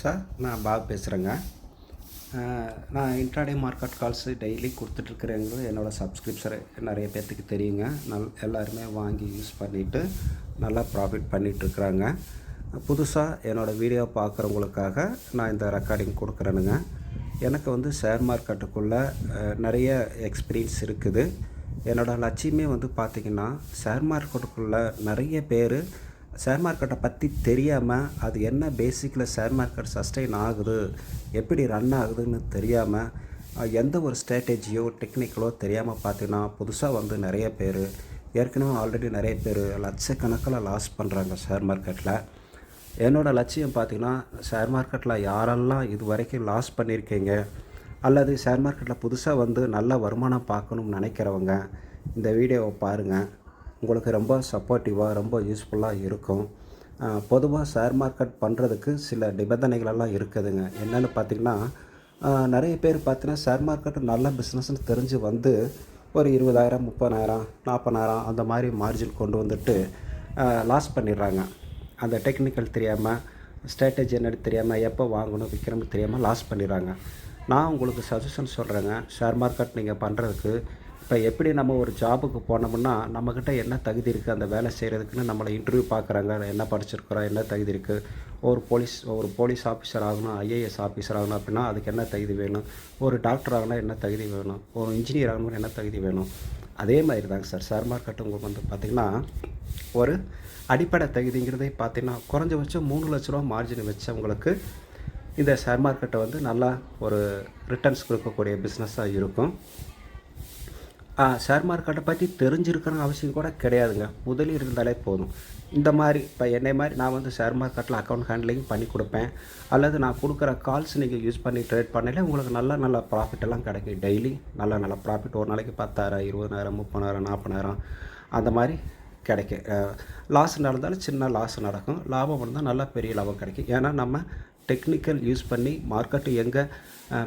Sir, நான் pop பேசுகிறேங்க. நான் இன்ட்ராடே மார்க்கெட் கால்ஸு டெய்லி கொடுத்துட்ருக்குறேங்கிறது என்னோடய சப்ஸ்கிரிப்ஷர் நிறைய பேர்த்துக்கு தெரியுங்க. எல்லாருமே வாங்கி யூஸ் பண்ணிவிட்டு நல்லா ப்ராஃபிட் பண்ணிகிட்ருக்குறாங்க. புதுசாக என்னோடய வீடியோ பார்க்குறவங்களுக்காக நான் இந்த ரெக்கார்டிங் கொடுக்குறேனுங்க. எனக்கு வந்து ஷேர் மார்க்கெட்டுக்குள்ளே நிறைய எக்ஸ்பீரியன்ஸ் இருக்குது. என்னோடய லட்சியமே வந்து பார்த்திங்கன்னா, ஷேர் மார்க்கெட்டுக்குள்ளே நிறைய பேர் ஷேர் மார்க்கெட்டை பற்றி தெரியாமல், அது என்ன பேசிக்கில் ஷேர் மார்க்கெட் சஸ்டெயின் ஆகுது, எப்படி ரன் ஆகுதுன்னு தெரியாமல், எந்த ஒரு ஸ்ட்ராட்டஜியோ டெக்னிக்கலோ தெரியாமல் பார்த்திங்கன்னா, புதுசாக வந்து நிறைய பேர் ஏற்கனவே ஆல்ரெடி நிறைய பேர் லட்சக்கணக்கில் லாஸ் பண்ணுறாங்க ஷேர் மார்க்கெட்டில். என்னோடய லட்சியம் பார்த்திங்கன்னா, ஷேர் மார்க்கெட்டில் யாரெல்லாம் இது வரைக்கும் லாஸ் பண்ணியிருக்கீங்க, அல்லது ஷேர் மார்க்கெட்டில் புதுசாக வந்து நல்ல வருமானம் பார்க்கணும்னு நினைக்கிறவங்க இந்த வீடியோவை பாருங்கள். உங்களுக்கு ரொம்ப சப்போர்ட்டிவாக ரொம்ப யூஸ்ஃபுல்லாக இருக்கும். பொதுவாக ஷேர் மார்க்கெட் பண்ணுறதுக்கு சில நிபந்தனைகளெல்லாம் இருக்குதுங்க. என்னென்னு பார்த்திங்கன்னா, நிறைய பேர் பார்த்தீங்கன்னா ஷேர் மார்க்கெட்டு நல்ல பிஸ்னஸ்ன்னு தெரிஞ்சு வந்து ஒரு 20,000 30,000 40,000 அந்த மாதிரி மார்ஜின் கொண்டு வந்துட்டு லாஸ் பண்ணிடுறாங்க. அந்த டெக்னிக்கல் தெரியாமல், ஸ்ட்ராட்டஜி என்னன்னு தெரியாமல், எப்போ வாங்கணும் விற்கணும்னு தெரியாமல் லாஸ் பண்ணிடுறாங்க. நான் உங்களுக்கு சஜஷன் சொல்கிறேங்க. ஷேர் மார்க்கெட் நீங்கள் பண்ணுறதுக்கு இப்போ எப்படி நம்ம ஒரு ஜாபுக்கு போனோம்னா, நம்மக்கிட்ட என்ன தகுதி இருக்குது அந்த வேலை செய்கிறதுக்குன்னு நம்மளை இன்டர்வியூ பார்க்குறாங்க. என்ன படிச்சிருக்கிறோம், என்ன தகுதி இருக்குது. ஒரு போலீஸ் ஆஃபீஸர் ஆகணும், ஐஏஎஸ் ஆஃபீஸர் ஆகணும் அப்படின்னா அதுக்கு என்ன தகுதி வேணும். ஒரு டாக்டர் ஆகணும் என்ன தகுதி வேணும். ஒரு இன்ஜினியர் ஆகணும்னு என்ன தகுதி வேணும். அதே மாதிரி தாங்க சார் ஷேர் மார்க்கெட்டு உங்களுக்கு வந்து பார்த்திங்கன்னா, ஒரு அடிப்படை தகுதிங்கிறதே பார்த்திங்கன்னா குறைஞ்சபட்சம் 3 லட்ச ரூபா மார்ஜின் வச்சவங்களுக்கு இந்த ஷேர் மார்க்கெட்டை வந்து நல்லா ஒரு ரிட்டர்ன்ஸ் கொடுக்கக்கூடிய பிஸ்னஸாக இருக்கும். ஷேர் மார்க்கெட்டை பற்றி தெரிஞ்சிருக்கணும் அவசியம் கூட கிடையாதுங்க. முதலீடு இருந்தாலே போதும். இந்த மாதிரி இப்போ என்னை மாதிரி நான் வந்து ஷேர் மார்க்கெட்டில் அக்கௌண்ட் ஹேண்ட்லிங் பண்ணி கொடுப்பேன். அல்லது நான் கொடுக்குற கால்ஸ் நீங்கள் யூஸ் பண்ணி ட்ரேட் பண்ணல உங்களுக்கு நல்ல ப்ராஃபிட் எல்லாம் கிடைக்கும். டெய்லி நல்ல ப்ராஃபிட் ஒரு நாளைக்கு 10,000 20,000 30,000 40,000 அந்த மாதிரி கிடைக்கும். லாஸ் நடந்தாலும் சின்ன லாஸ் நடக்கும். லாபம் இருந்தால் நல்லா பெரிய லாபம் கிடைக்கும். ஏன்னா நம்ம டெக்னிக்கல் யூஸ் பண்ணி மார்க்கெட்டு எங்கே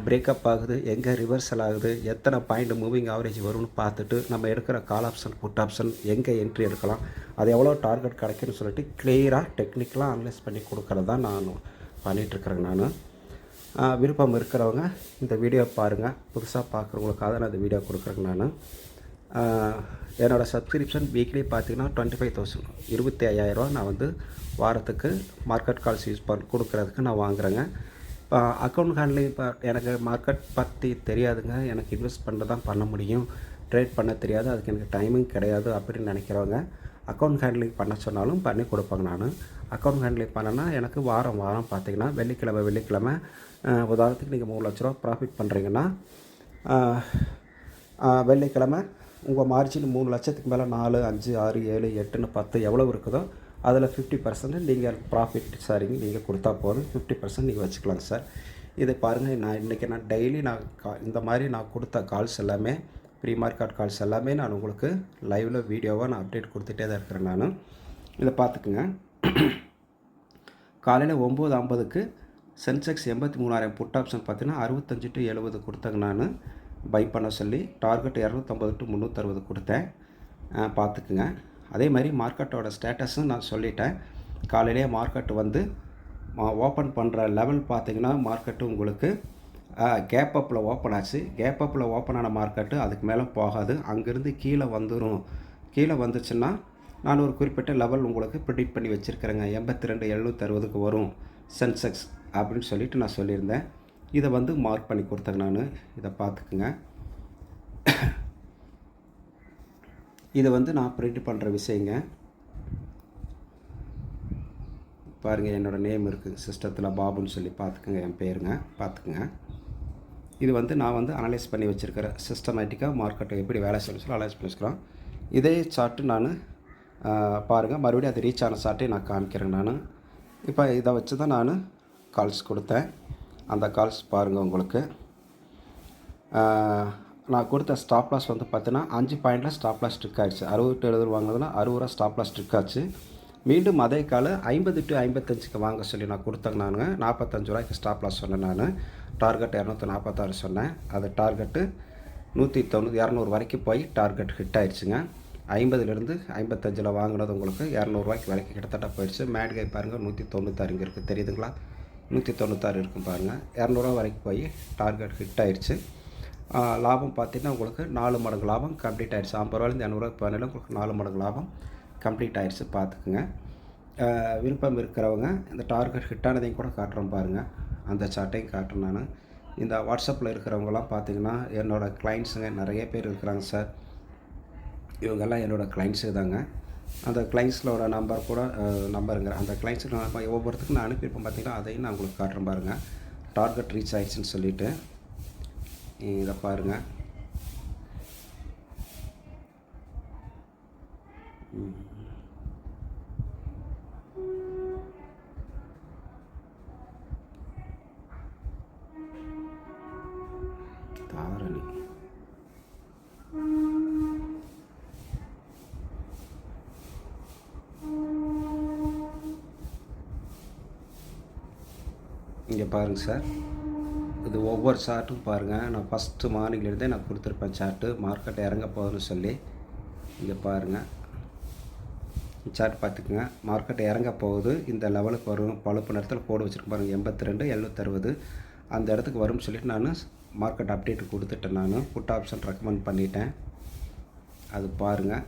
பிரேக்கப் ஆகுது, எங்கே ரிவர்சல் ஆகுது, எத்தனை பாயிண்ட் மூவிங் ஆவரேஜ் வரும்னு பார்த்துட்டு நம்ம எடுக்கிற கால் ஆப்ஷன் புட் ஆப்ஷன் எங்கே என்ட்ரி எடுக்கலாம், அது எவ்வளோ டார்கெட் கிடைக்குன்னு சொல்லிட்டு கிளியராக டெக்னிக்கலாக அனலைஸ் பண்ணி கொடுக்குறது தான் நான் பண்ணிகிட்ருக்குறேங்க. நான் விருப்பம் இருக்கிறவங்க இந்த வீடியோ பாருங்கள். புதுசாக பார்க்குறவங்களுக்காக நான் இந்த வீடியோ கொடுக்குறேங்க. நான் என்னோடய சப்ஸ்கிரிப்ஷன் வீக்லி பார்த்திங்கன்னா 25,000 25,000 நான் வந்து வாரத்துக்கு மார்க்கெட் கால்ஸ் யூஸ் கொடுக்குறதுக்கு நான் வாங்குகிறேங்க. இப்போ அக்கௌண்ட் ஹேண்ட்லிங் இப்போ எனக்கு மார்க்கெட் பற்றி தெரியாதுங்க. எனக்கு இன்வெஸ்ட் பண்ண தான் பண்ண முடியும், ட்ரேட் பண்ண தெரியாது, அதுக்கு எனக்கு டைமிங் கிடையாது அப்படின்னு நினைக்கிறவங்க அக்கௌண்ட் ஹேண்ட்லிங் பண்ண சொன்னாலும் பண்ணி கொடுப்பாங்க. நான் அக்கௌண்ட் ஹேண்ட்லிங் பண்ணேன்னா எனக்கு வாரம் பார்த்திங்கன்னா வெள்ளிக்கிழமை உதாரணத்துக்கு நீங்கள் 3 லட்ச ரூபா ப்ராஃபிட் பண்ணுறீங்கன்னா, வெள்ளிக்கிழமை உங்கள் மார்ஜின் 3 லட்சத்துக்கு மேலே 4 5 6 7 8ன்னு 10 எவ்வளோ இருக்குதோ அதில் 50% நீங்கள் ப்ராஃபிட் ஷேரிங் நீங்கள் கொடுத்தா போதும். 50% நீங்கள் வச்சுக்கலாங்க சார். இதை பாருங்கள். நான் டெய்லி இந்த மாதிரி நான் கொடுத்த கால்ஸ் எல்லாமே ப்ரீ மார்க்கெட் கால்ஸ் எல்லாமே நான் உங்களுக்கு லைவில் வீடியோவாக நான் அப்டேட் கொடுத்துட்டே தான் இருக்கிறேன். நான் இதை பார்த்துக்குங்க. காலையில் 9:50க்கு சென்செக்ஸ் 83,000 புட் ஆப்ஷன் பார்த்தீங்கன்னா 65 to 70 கொடுத்தேங்க. நான் பை பண்ண சொல்லி டார்கெட் 250 to 360 கொடுத்தேன். பார்த்துக்குங்க. அதே மாதிரி மார்க்கெட்டோட ஸ்டேட்டஸும் நான் சொல்லிட்டேன். காலையிலேயே மார்க்கெட்டு வந்து ஓப்பன் பண்ணுற லெவல் பார்த்திங்கன்னா மார்க்கெட்டு உங்களுக்கு கேப் அப்பில் ஓப்பன் ஆச்சு. கேப் அப்பில் ஓப்பன் ஆன மார்க்கெட்டு அதுக்கு மேலே போகாது, அங்கேருந்து கீழே வந்துடும். கீழே வந்துச்சுன்னா நான் ஒரு குறிப்பிட்ட லெவல் உங்களுக்கு ப்ரிடிக்ட் பண்ணி வச்சுருக்கிறேங்க. 82,760க்கு வரும் சென்செக்ஸ் அப்படின்னு சொல்லிட்டு நான் சொல்லியிருந்தேன். இதை வந்து மார்க் பண்ணி கொடுத்தேங்க. நான் இதை பார்த்துக்குங்க. இதை வந்து நான் பிரிண்ட் பண்ணுற விஷயங்க. பாருங்கள், என்னோடய நேம் இருக்குது சிஸ்டத்தில் பாபுன்னு சொல்லி பார்த்துக்குங்க. என் பேருங்க பார்த்துக்குங்க. இது வந்து நான் வந்து அனலைஸ் பண்ணி வச்சுருக்கிறேன். சிஸ்டமேட்டிக்காக மார்க்கெட்டை எப்படி வேலை செய்யணும்னு சொல்லி அனலைஸ் பண்ணி வச்சுக்கிறோம். இதே சார்ட்டு நான் பாருங்கள், மறுபடியும் அது ரீச் ஆன சார்ட்டே நான் காமிக்கிறேன். நான் இப்போ இதை வச்சு தான் நான் கால்ஸ் கொடுத்தேன். அந்த கால்ஸ் பாருங்கள். உங்களுக்கு நான் கொடுத்த ஸ்டாப் லாஸ் வந்து பார்த்தீங்கன்னா 5 பாயிண்டில் ஸ்டாப் லாஸ் ஸ்ட்ரிக் ஆகிடுச்சு. 60 to 70 வாங்கினதுன்னா 60 ரூபா ஸ்டாப் லாஸ் ஸ்ட்ரிக் ஆச்சு. மீண்டும் அதே கால 50 to 55க்கு வாங்க சொல்லி நான் கொடுத்தேங்க. நான் 45 ரூபாய்க்கு ஸ்டாப் லாஸ் சொன்னேன். நான் டார்கெட் 246 சொன்னேன். அது டார்கெட்டு 190 200 வரைக்கும் போய் டார்கெட் ஹிட் ஆயிடுச்சுங்க. 50லேருந்து 55 வாங்கினது உங்களுக்கு 200 ரூபாய்க்கு வரைக்கும் கிட்டத்தட்ட போயிடுச்சு. மேட்கை பாருங்கள் 196 இருக்குது, தெரியுதுங்களா? 196 இருக்கும் பாருங்கள். 200 வரைக்கும் போய் டார்கெட் ஹிட் ஆயிடுச்சு. லாபம் பார்த்தீங்கன்னா உங்களுக்கு 4 மடங்கு லாபம் கம்ப்ளீட் ஆயிடுச்சு. 50 ரூபாயிலேருந்து 200 பதினேழு உங்களுக்கு 4 மடங்கு லாபம் கம்ப்ளீட் ஆயிடுச்சு பார்த்துக்குங்க. விருப்பம் இருக்கிறவங்க இந்த டார்கெட் ஹிட் ஆனதையும் கூட காட்டுறோம் பாருங்கள். அந்த சார்ட்டையும் காட்டுறேன் நான். இந்த வாட்ஸ்அப்பில் இருக்கிறவங்களாம் பார்த்தீங்கன்னா என்னோடய கிளைண்ட்ஸுங்க நிறைய பேர் இருக்கிறாங்க சார். இவங்கெல்லாம் என்னோடய கிளைண்ட்ஸு தாங்க. அந்த கிளைண்ட்ஸோட நம்பர் கூட நம்பருங்கிற அந்த கிளைண்ட்ஸுக்கு நான் ஒவ்வொருத்துக்கும் நான் அனுப்பியிருப்பேன் பார்த்தீங்கன்னா, அதையும் நான் உங்களுக்கு காட்டுறேன் பாருங்கள். டார்கெட் ரீச் ஆயிடுச்சுன்னு சொல்லிவிட்டு இதை பாருங்கள். தாரணி இங்கே பாருங்கள் சார். இது ஒவ்வொரு சார்ட்டும் பாருங்கள். நான் ஃபஸ்ட்டு மார்னிங்லேருந்தே நான் கொடுத்துருப்பேன் சார்ட்டு மார்க்கெட் இறங்க போகுதுன்னு சொல்லி. இங்கே பாருங்கள் சார்ட் பார்த்துக்குங்க. மார்க்கெட் இறங்க போகுது, இந்த லெவலுக்கு வரும். பழுப்பு நேரத்தில் போடு வச்சுருக்கேன் பாருங்கள். 82 760 அந்த இடத்துக்கு வரும்னு சொல்லிவிட்டு நான் மார்க்கெட் அப்டேட் கொடுத்துட்டேன். நான் புட் ஆப்ஷன் ரெக்கமெண்ட் பண்ணிட்டேன். அது பாருங்கள்.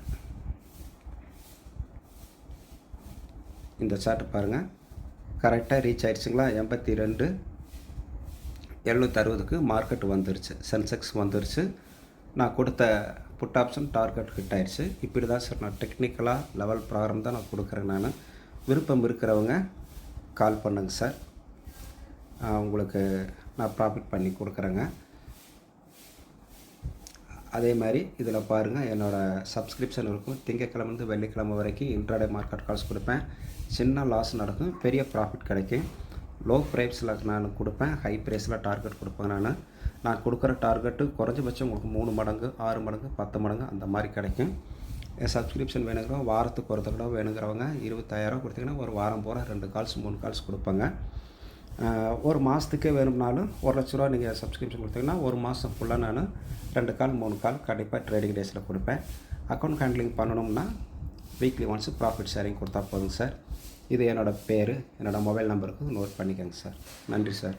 இந்த சார்ட் பாருங்கள். கரெக்டாக ரீச் ஆகிடுச்சுங்களா? 82 760க்கு மார்க்கெட் வந்துருச்சு. சென்செக்ஸ் வந்துருச்சு. நான் கொடுத்த புட் ஆப்ஷன் டார்கெட் ஹிட் ஆயிடுச்சு. இப்படி தான் சார் நான் டெக்னிக்கலாக லெவல் ப்ரோக்ராம் தான் நான் கொடுக்குறேன். நான் விருப்பம் இருக்கிறவங்க கால் பண்ணுங்க சார். உங்களுக்கு நான் ப்ராஃபிட் பண்ணி கொடுக்குறேங்க. அதே மாதிரி இதில் பாருங்கள் என்னோடய சப்ஸ்கிரிப்ஷன் இருக்கும். திங்கக்கிழமைந்து வெள்ளிக்கிழமை வரைக்கும் இன்ட்ராடே மார்க்கெட் கால்ஸ் கொடுப்பேன். சின்ன லாஸ் நடக்கும், பெரிய ப்ராஃபிட் கிடைக்கும். லோ ப்ரைஸில் நான் கொடுப்பேன், ஹை ப்ரைஸில் டார்கெட் கொடுப்பேன். நான் கொடுக்குற டார்கெட்டு குறைஞ்சபட்சம் உங்களுக்கு 3 மடங்கு 6 மடங்கு 10 மடங்கு அந்த மாதிரி கிடைக்கும். என் சப்ஸ்கிரிப்ஷன் வேணுங்கிறவங்க வாரத்துக்கு ஒரு தடவை வேணுங்கிறவங்க 25,000 கொடுத்தீங்கன்னா ஒரு வாரம் பூரா 2 கால்ஸ் 3 கால்ஸ் கொடுப்பேங்க. ஒரு மாதத்துக்கே வேணும்னாலும் 1,00,000 ரூபா நீங்கள் சப்ஸ்கிரிப்ஷன் கொடுத்தீங்கன்னா ஒரு மாதம் ஃபுல்லாக நான் 2 கால் 3 கால் கண்டிப்பாக ட்ரேடிங் டேஸில் கொடுப்பேன். அக்கௌண்ட் ஹேண்ட்லிங் பண்ணணும்னா வீக்லி ஒன்ஸ் ப்ராஃபிட் ஷேரிங் கொடுத்தா போதுங்க சார். இது என்னோடய பேர், என்னோடய மொபைல் நம்பருக்கு நோட் பண்ணிக்கோங்க சார். நன்றி சார்.